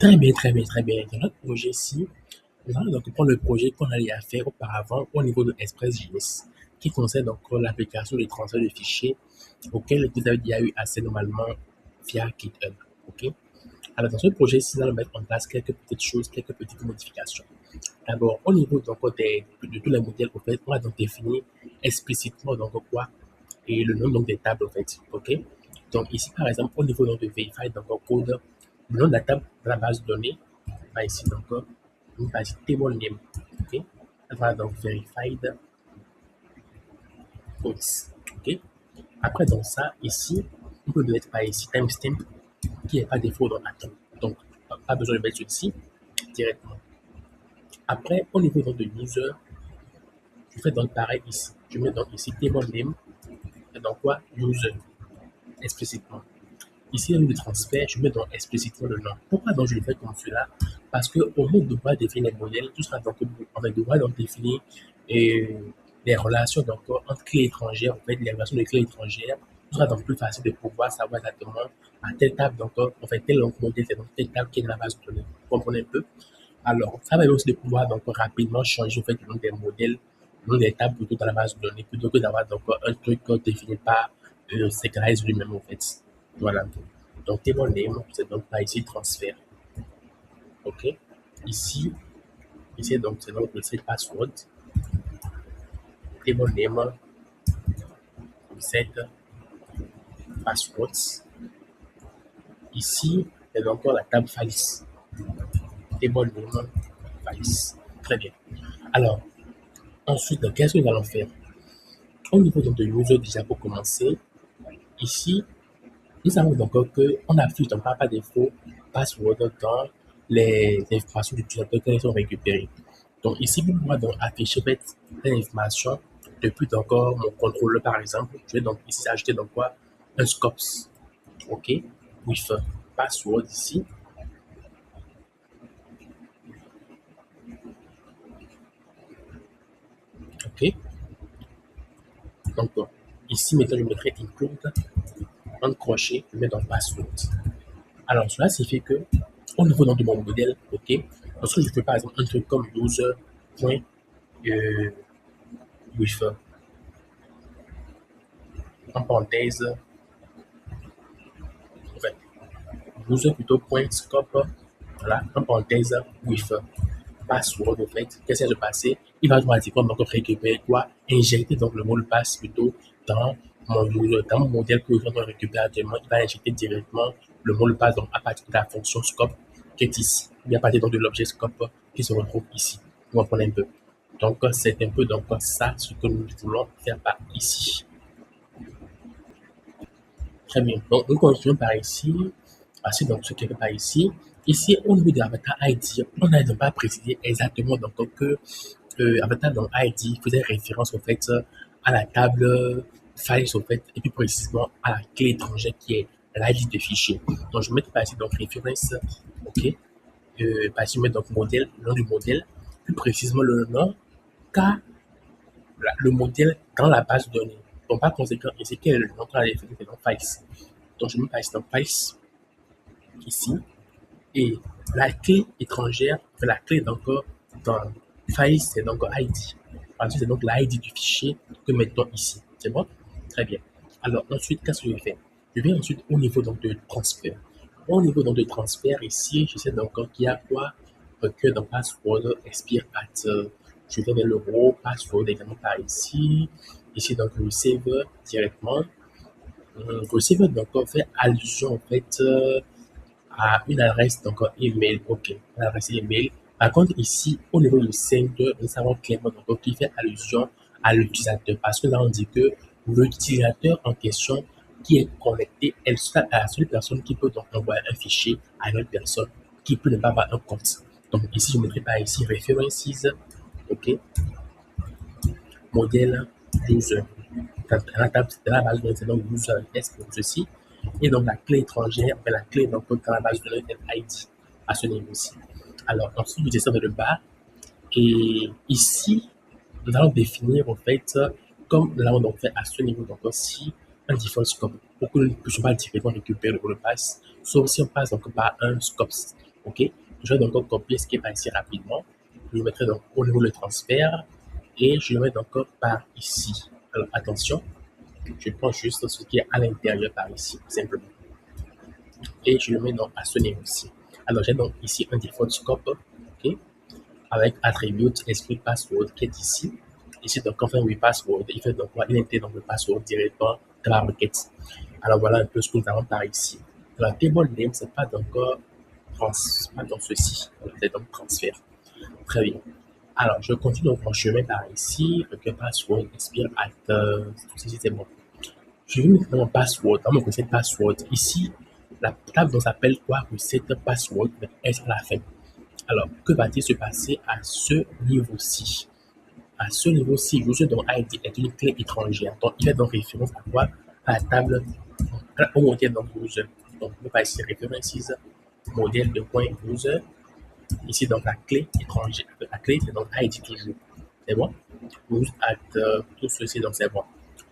Très bien, très bien, très bien. Dans notre projet-ci, nous allons donc prendre le projet qu'on allait à faire auparavant au niveau de ExpressJS, qui concerne donc l'application de transfert de fichiers auquel vous avez déjà eu accès normalement via GitHub. OK? Alors, dans ce projet-ci, nous allons mettre en place quelques petites choses, quelques petites modifications. D'abord, au niveau donc, de tous les modèles, en fait, on va donc définir explicitement donc quoi et le nom donc des tables, en fait. OK? Donc, ici, par exemple, au niveau donc, de Verify, donc, au code, le nom de la table de la base de données, va ici donc, une page table name. OK? Voilà donc Verified Codes. OK? Après, donc ça, ici, on peut mettre par ici timestamp qui n'est pas défaut dans Atom. Donc, pas besoin de mettre celui-ci directement. Après, au niveau donc, de user, je fais donc pareil ici. Je mets donc ici table name et donc quoi? User explicitement. Ici, au niveau de transfert, je mets donc explicitement le nom. Pourquoi donc je le fais comme cela? Parce qu'au moment de devoir définir les modèles, tout sera donc, on va devoir donc définir euh, les relations donc, entre clés étrangères, en fait, les relations de clés étrangères. Tout sera donc plus facile de pouvoir savoir exactement à telle table, donc, en fait, tel donc, modèle, c'est donc telle table qui est dans la base de données. Vous comprenez un peu? Alors, ça va aussi de pouvoir donc rapidement changer en fait, le nom des modèles, le nom des tables plutôt dans la base de données, plutôt que d'avoir donc un truc défini par Secarize lui-même en fait. Voilà. Donc, table name, c'est donc par ici transfert. OK? Ici, ici donc, c'est donc le set password. Table name, set passwords. Ici, c'est donc la table files. Table name, files. Très bien. Alors, ensuite, qu'est-ce que nous allons faire? Au niveau donc, de user, déjà pour commencer, ici, nous savons donc qu'on affiche donc par défaut password dans les informations de l'utilisateur qui sont récupérées. Donc ici, pour pouvoir donc afficher les informations depuis donc mon contrôleur par exemple, je vais donc ici ajouter donc quoi? Un scopes. OK? With password ici. OK? Donc ici, maintenant, je mettrai include en crochet, je mets dans password. Alors, cela signifie que au niveau donc, de mon modèle, OK, lorsque je fais par exemple un truc comme user euh, with en parenthèse, en fait, user plutôt point scope, voilà, en parenthèse, with password, en fait, qu'est-ce qui va se passer? Il va automatiquement donc récupérer quoi? Injecter donc le mot de passe plutôt dans dans mon modèle que je vais récupérer actuellement. Il va injecter directement le mot de passe donc à partir de la fonction scope qui est ici. Il à partir donc de l'objet scope qui se retrouve ici. Vous comprenez un peu. Donc, c'est un peu donc ça ce que nous voulons faire par ici. Très bien. Donc, nous continuons par ici. Voici donc ce qui est par ici. Ici, au niveau de l'avatar ID, on n'a donc pas précisé exactement donc, que avatar donc ID faisait référence au fait à la table files au fait, et plus précisément à la clé étrangère qui est l'ID de fichier. Donc, je mets par ici donc référence, OK. Par ici, je mets donc modèle, le nom du modèle, plus précisément le nom, car le modèle dans la base de données. Donc, par conséquent, ici, quel est le nom qu'on a défini? C'est donc files. Donc, je mets par ici donc files ici. Et la clé étrangère, la clé d'encore dans Files, c'est donc ID. Ensuite, c'est donc l'ID du fichier que mettons ici. C'est bon? Très bien. Alors, ensuite, qu'est-ce que je vais faire? Je vais ensuite au niveau donc de transfert. Au niveau donc de transfert, ici, je sais donc qu'il y a quoi? Que dans password expire at. Je vais vers le row password également par ici. Ici, donc, receiver directement. Receiver, donc, on fait allusion, en fait, à une adresse donc email, ok, une adresse email. Par contre, ici, au niveau du sender, nous savons clairement donc, qui fait allusion à l'utilisateur parce que là, on dit que l'utilisateur en question qui est connecté est la seule personne qui peut donc envoyer un fichier à une autre personne qui peut ne pas avoir un compte. Donc ici, je mettrai par ici references, ok, modèle user. La table, c'est la base de données, donc user S pour ceci. Et donc la clé étrangère, la clé donc dans la base de données est ID à ce niveau-ci. Alors ensuite, je descends vers le bas. Et ici, nous allons définir en fait, comme nous l'avons donc fait à ce niveau, donc aussi un default scope pour que nous ne puissions pas directement récupérer le mot de passe, sauf si on passe donc par un scope. OK? Je vais donc copier ce qui est par ici rapidement. Je le mettrai donc au niveau de transfert et je le mets donc par ici. Alors attention, je prends juste ce qui est à l'intérieur par ici, simplement. Et je le mets donc à ce niveau-ci. Alors j'ai donc ici un default scope, OK? Avec attribute exclude password qui est ici. Ici, donc, quand on fait un password, il fait donc quoi? Il intègre donc le password directement dans la requête. Alors voilà un peu ce que nous avons par ici. La table name, c'est pas donc pas dans ceci. C'est donc transfert. Très bien. Alors, je continue donc mon chemin par ici. Le password expire at tout ceci, c'est bon. Je vais mettre mon password, dans mon recette password. Ici, la table dont s'appelle quoi? Recette password, mais S à la fin. Alors, que va-t-il se passer à ce niveau-ci? À ce niveau-ci, user dont ID est une clé étrangère. Donc, il fait donc référence à quoi? À la table, au modèle donc user. Donc, on va ici références modèle de point user. Ici, donc, la clé étrangère. La clé, c'est donc ID toujours. C'est bon? Use at tout ceci, donc c'est bon.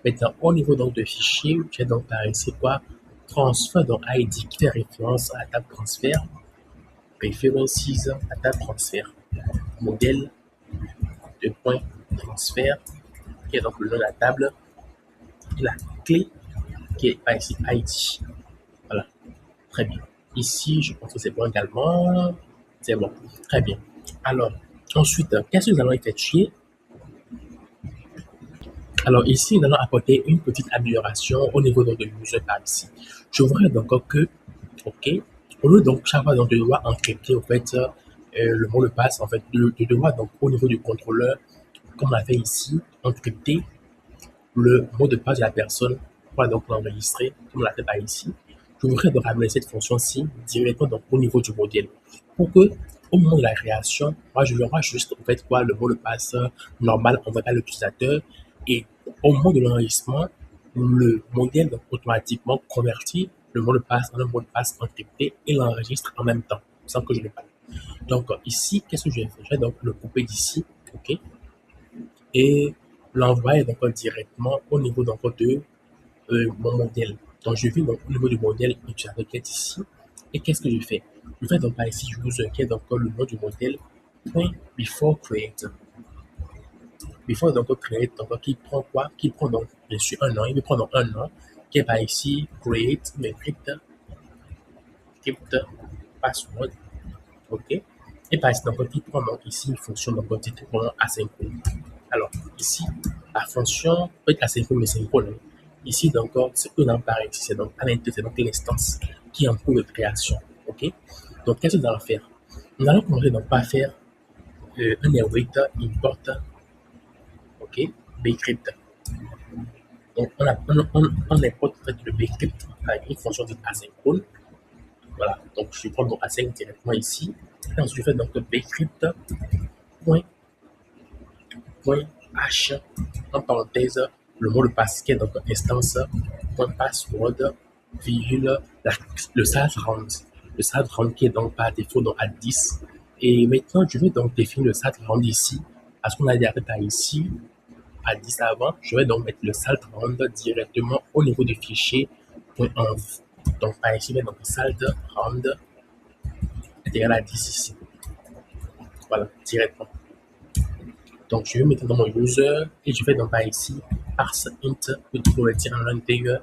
Maintenant, au niveau donc de fichier, j'ai donc par ici quoi? Transfert donc ID qui fait référence à la table transfert. References à table transfert. Modèle de point transfert qui est donc le nom de la table et la clé qui est par ici ID. Voilà, très bien. Ici, je pense que c'est bon également. C'est bon, très bien. Alors, ensuite, qu'est-ce que nous allons effectuer? Alors ici, nous allons apporter une petite amélioration au niveau donc, de l'user par ici. Je voudrais donc que, ok, au lieu donc chaque fois donc, de devoir encrypter en fait le mot de passe, en fait, de devoir donc au niveau du contrôleur, comme on l'a fait ici, encrypter le mot de passe de la personne pour donc l'enregistrer, comme on l'a fait par ici. Je voudrais donc amener cette fonction-ci directement donc, au niveau du modèle pour que au moment de la création, moi je verrai juste en fait quoi le mot de passe normal envoyé par l'utilisateur et au moment de l'enregistrement, le modèle donc, automatiquement convertit le mot de passe en un mot de passe encrypté et l'enregistre en même temps sans que je le fasse. Donc ici, qu'est-ce que je vais faire? Je vais donc le couper d'ici, ok, et l'envoyer donc directement au niveau donc, de mon modèle. Donc, je vais donc au niveau du modèle utilisateur qui est ici. Et qu'est-ce que je fais? Je vais donc par ici user qui est donc le nom du modèle point before create. Before donc create, donc qui prend quoi? Qui prend donc bien sûr un nom. Il veut prendre un nom qui est par ici create, mais script password. OK? Et par ici, donc, qui prend donc ici une fonction donc titre vraiment asynchrone. Alors, ici, la fonction peut être asynchrone mais synchrone. Ici, donc, ce que l'on apparaît ici, c'est donc à l'intérieur, c'est donc l'instance qui est en cours de création. OK? Donc, qu'est-ce que nous allons faire? Nous allons commencer donc par faire un await import, OK, bcrypt. Donc, on importe en fait, le bcrypt avec une fonction dite asynchrone. Voilà, donc je prends mon async directement ici. Et ensuite, je fais donc bcrypt point .h en parenthèse le mot de passe qui est donc instance .password virgule le salt round. Le salt round qui est donc par défaut donc à 10. Et maintenant, je vais donc définir le salt round ici. Parce qu'on a déjà fait par ici à 10 avant, je vais donc mettre le salt round directement au niveau du fichier .env. Donc par ici, je vais donc salt round est égal à 10 ici. Voilà, directement. Donc, je vais mettre dans mon user et je vais donc par ici parse int pour retirer à l'intérieur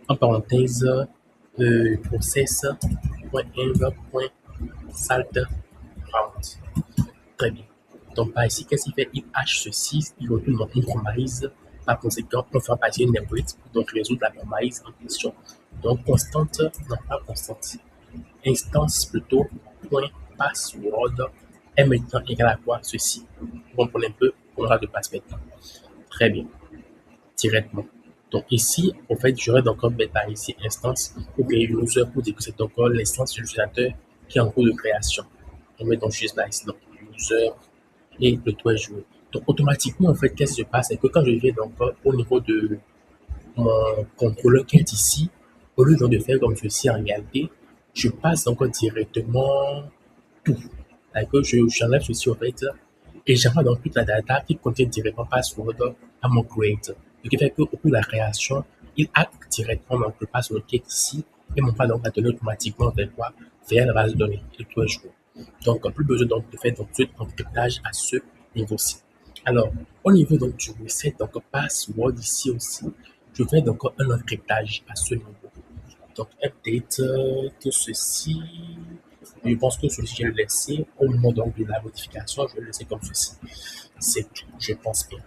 en parenthèse process.env.salt round. Très bien. Donc, par ici, qu'est-ce qu'il fait? Il hache ceci, il retourne donc une promise. Par conséquent, on fera passer une input pour donc résoudre la promise en question. Donc, constante, non pas constante, instance plutôt, point password est maintenant égal à quoi? Ceci. Vous comprenez un peu, on aura de passe maintenant. Très bien. Directement. Donc ici, en fait, j'aurais donc mettre par ici instance pour créer user pour dire que c'est encore l'instance de l'utilisateur qui est en cours de création. On met donc juste là ici, donc user et le toit joué. Donc automatiquement, en fait, qu'est-ce qui se passe? C'est que quand je vais donc au niveau de mon contrôleur qui est ici, au lieu donc de faire comme ceci en réalité, je passe donc directement tout. D'accord, j'enlève ceci en fait et j'envoie donc toute la data qui contient directement password à mon create. Ce qui fait qu'au cours de la création, il acte directement donc le password qui est ici et mon va donc la donner automatiquement vers quoi? Vers la base de données de tous les jours. Donc, plus besoin donc de faire donc ce encryptage à ce niveau-ci. Alors, au niveau donc du reset, donc password ici aussi, je fais donc un encryptage à ce niveau. Donc, update que ceci, je pense que ceci, je vais le laisser au moment donc de la modification, je vais le laisser comme ceci. C'est tout, je pense bien.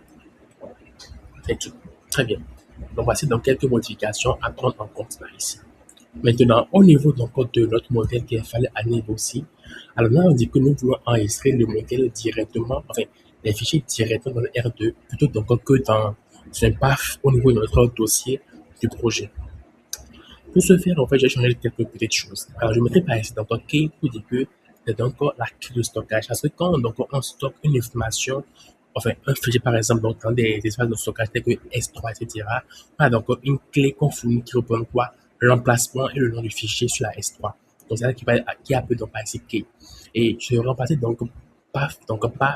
C'est tout. Très bien. Donc, voici donc quelques modifications à prendre en compte là ici. Maintenant, au niveau donc de notre modèle qu'il fallait aller aussi, alors là, on dit que nous voulons enregistrer le modèle directement, enfin, les fichiers directement dans le R2, plutôt donc que dans un PAF au niveau de notre dossier du projet. Pour ce faire, en fait, j'ai changé quelques petites choses. Alors, je mettrai par ici donc OK pour dire que c'est donc la clé de stockage. Parce que quand donc, on stocke une information, enfin, un fichier par exemple, donc, dans des espaces de stockage tels que S3, etc., on a donc une clé qu'on fournit qui reprend quoi? L'emplacement et le nom du fichier sur la S3. Donc, c'est là qui appelle donc par ici clé. Et je vais remplacer donc par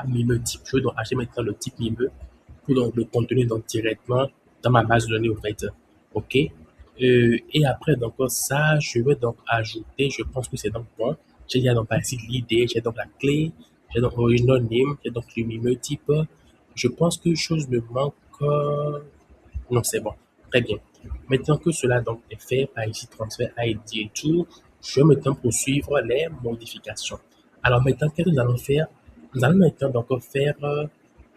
mime type. Je vais donc acheter maintenant le type mime pour donc le contenir donc directement dans ma base de données, au fait. OK? Et après, donc, ça, je vais donc ajouter, je pense que c'est donc bon. J'ai déjà donc par ici l'idée, j'ai donc la clé, j'ai donc original name, j'ai donc le mime type. Je pense que chose me manque. Non, c'est bon. Très bien. Maintenant que cela donc est fait, par ici transfert ID et tout, je vais maintenant poursuivre les modifications. Alors maintenant, qu'est-ce que nous allons faire? Nous allons maintenant donc faire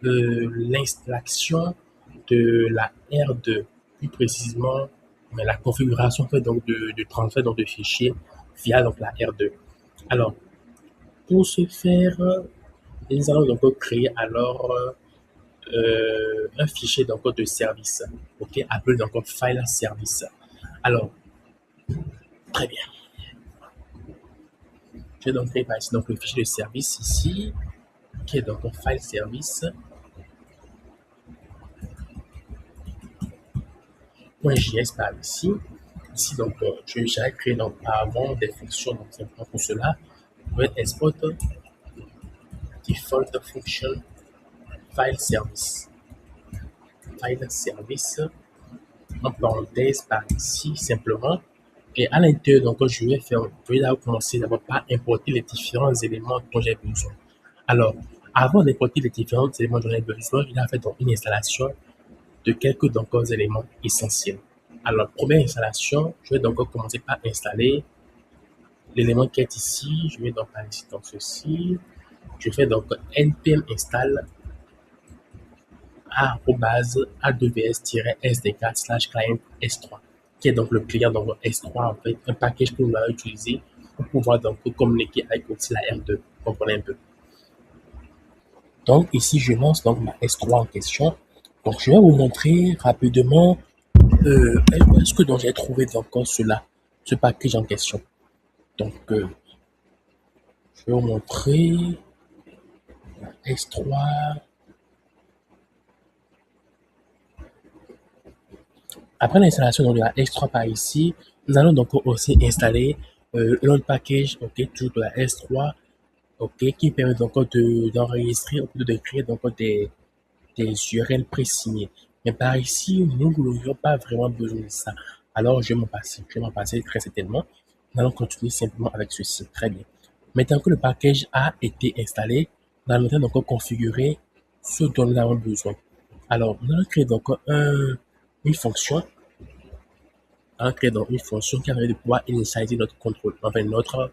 l'installation de la R2, plus précisément, mais la configuration fait donc de transfert donc de fichiers via donc la R2. Alors, pour ce faire, nous allons donc créer alors un fichier donc de service, ok, appelé donc file service. Alors, très bien. Je vais donc créer par ici donc le fichier de service ici, qui est donc un file service. .js par ici. Ici, donc, j'ai créé donc avant des fonctions, donc simplement pour cela. Je vais export default function file service. File service, en parenthèse par ici, simplement. Et à l'intérieur, donc, je vais d'abord commencer d'abord par importer les différents éléments dont j'ai besoin. Alors, avant d'importer les différents éléments dont j'ai besoin, il a fait donc une installation de quelques donc, éléments essentiels. Alors, première installation, je vais donc commencer par installer l'élément qui est ici. Je vais donc aller ici dans ceci. Je fais donc npm install @aws-sdk/client s3, qui est donc le client donc S3 en fait, un package que nous allons utiliser pour pouvoir donc communiquer avec aussi la R2. Vous comprenez un peu. Donc ici, je lance donc ma S3 en question. Donc je vais vous montrer rapidement est-ce que donc j'ai trouvé donc cela, ce package en question. Donc je vais vous montrer la S3. Après l'installation de la S3 par ici, nous allons donc aussi installer l'autre package, ok, toujours de la S3, ok, qui permet donc d'enregistrer, de créer donc des URL pré-signés. Mais par ici, nous n'aurions pas vraiment besoin de ça. Alors, je vais m'en passer. Je vais m'en passer très certainement. Nous allons continuer simplement avec ceci. Très bien. Maintenant que le package a été installé, nous allons maintenant donc configurer ce dont nous avons besoin. Alors, nous allons créer donc une fonction. On va créer donc une fonction qui permet de pouvoir initialiser notre contrôle, enfin notre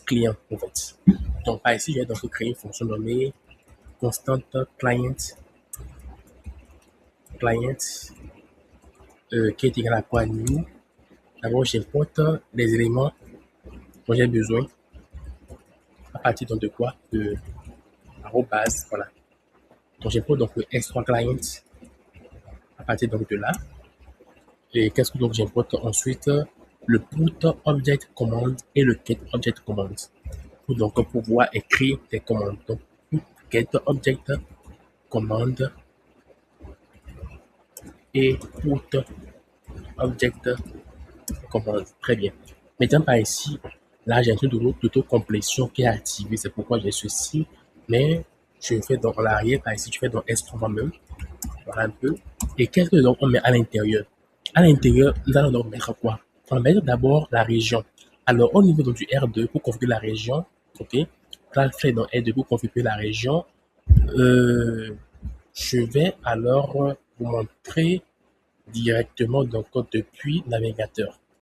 client en fait. Donc, par ici, je vais donc créer une fonction nommée constant client qui est égal à quoi new. D'abord, j'importe les éléments dont j'ai besoin à partir donc de quoi? De arrobase, voilà. Donc, j'importe donc le S3 client à partir donc de là. Et qu'est-ce que donc j'importe ensuite? Le put object command et le get object command pour donc pouvoir écrire des commandes. Donc, get object command et put object command. Très bien. Maintenant, par ici, là, j'ai un truc d'auto-complétion qui est activé. C'est pourquoi j'ai ceci. Mais je fais donc l'arrière, par ici, je fais donc S3 même. Voilà un peu. Et qu'est-ce que donc on met à l'intérieur? À l'intérieur, nous allons donc mettre quoi? On va mettre d'abord la région. Alors, au niveau donc, du R2, pour configurer la région, OK, là, je dans R2 pour configurer la région. Je vais alors vous montrer directement donc depuis navigateur.